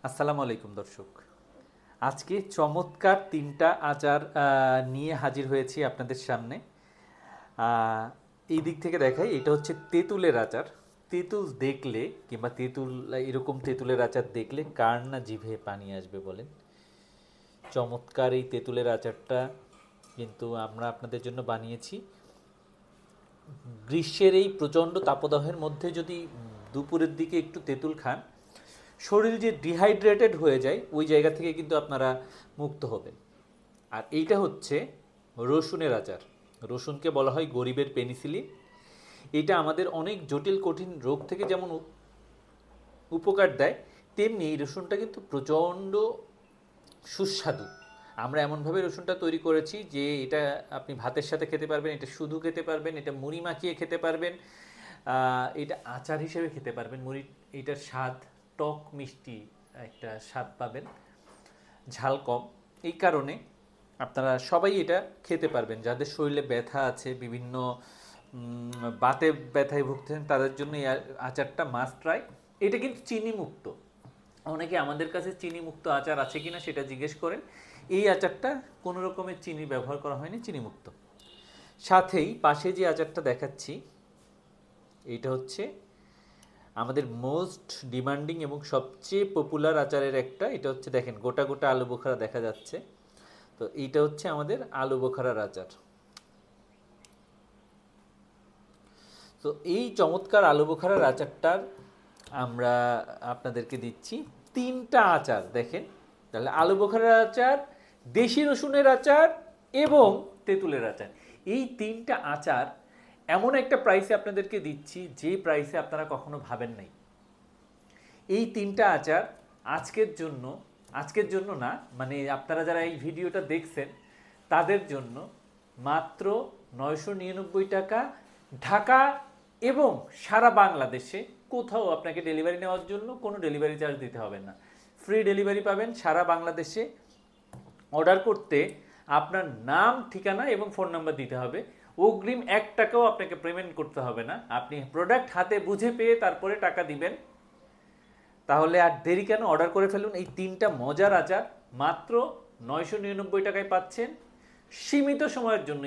আসসালামু আলাইকুম দর্শক। আজকে চমৎকার তিনটা আচার নিয়ে হাজির হয়েছি আপনাদের সামনে। এই দিক থেকে দেখাই, এটা হচ্ছে তেঁতুলের আচার। তেঁতুল দেখলে কিংবা তেঁতুল, এরকম তেঁতুলের আচার দেখলে কার না জিভে পানি আসবে বলেন। চমৎকার এই তেঁতুলের আচারটা কিন্তু আমরা আপনাদের জন্য বানিয়েছি। গ্রীষ্মের এই প্রচণ্ড তাপদাহের মধ্যে যদি দুপুরের দিকে একটু তেঁতুল খান, শরীর যে ডিহাইড্রেটেড হয়ে যায় ওই জায়গা থেকে কিন্তু আপনারা মুক্ত হবেন। আর এইটা হচ্ছে রসুনের আচার। রসুনকে বলা হয় গরিবের পেনিসিলিন। এটা আমাদের অনেক জটিল কঠিন রোগ থেকে যেমন উপকার দেয়, তেমনি এই রসুনটা কিন্তু প্রচণ্ড সুস্বাদু। আমরা এমনভাবে রসুনটা তৈরি করেছি যে এটা আপনি ভাতের সাথে খেতে পারবেন, এটা শুধু খেতে পারবেন, এটা মুড়ি মাখিয়ে খেতে পারবেন, এটা আচার হিসেবে খেতে পারবেন। মুড়ি, এটার স্বাদ টক মিষ্টি একটা স্বাদ পাবেন, ঝাল কম। এই কারণে আপনারা সবাই এটা খেতে পারবেন। যাদের শরীরে ব্যথা আছে, বিভিন্ন বাতে ব্যথায় ভুগতেছেন, তাদের জন্য এই আচারটা মাস্ট ট্রাই। এটা কিন্তু চিনি মুক্ত। অনেকে আমাদের কাছে চিনি মুক্ত আচার আছে কিনা সেটা জিজ্ঞেস করেন। এই আচারটা কোনো রকমের চিনি ব্যবহার করা হয়নি, চিনি মুক্ত। সাথেই পাশে যে আচারটা দেখাচ্ছি, এইটা হচ্ছে আমাদের মোস্ট ডিমান্ডিং এবং সবচেয়ে পপুলার আচারের একটা। এটা হচ্ছে দেখেন গোটা গোটা আলু বোখারা দেখা যাচ্ছে। তো এইটা হচ্ছে আমাদের আলু বোখারার আচার। তো এই চমৎকার আলু বোখারার আচারটার আমরা আপনাদেরকে দিচ্ছি তিনটা আচার। দেখেন তাহলে আলু বোখারার আচার, দেশি রসুনের আচার এবং তেঁতুলের আচার, এই তিনটা আচার এমন একটা প্রাইসে আপনাদেরকে দিচ্ছি যে প্রাইসে আপনারা কখনো ভাবেন নাই। এই তিনটা আচার আজকের জন্য না, মানে আপনারা যারা এই ভিডিওটা দেখছেন তাদের জন্য মাত্র 999 টাকা। ঢাকা এবং সারা বাংলাদেশে কোথাও আপনাকে ডেলিভারি নেওয়ার জন্য কোনো ডেলিভারি চার্জ দিতে হবে না, ফ্রি ডেলিভারি পাবেন সারা বাংলাদেশে। অর্ডার করতে আপনার নাম, ঠিকানা এবং ফোন নাম্বার দিতে হবে। অগ্রিম 1 টাকাও আপনাকে পেমেন্ট করতে হবে না। আপনি প্রোডাক্ট হাতে বুঝে পেয়ে তারপরে টাকা দিবেন। তাহলে আর দেরি কেন, অর্ডার করে ফেলুন। এই তিনটা মজার আচার মাত্র 999 টাকায় পাচ্ছেন, সীমিত সময়ের জন্য।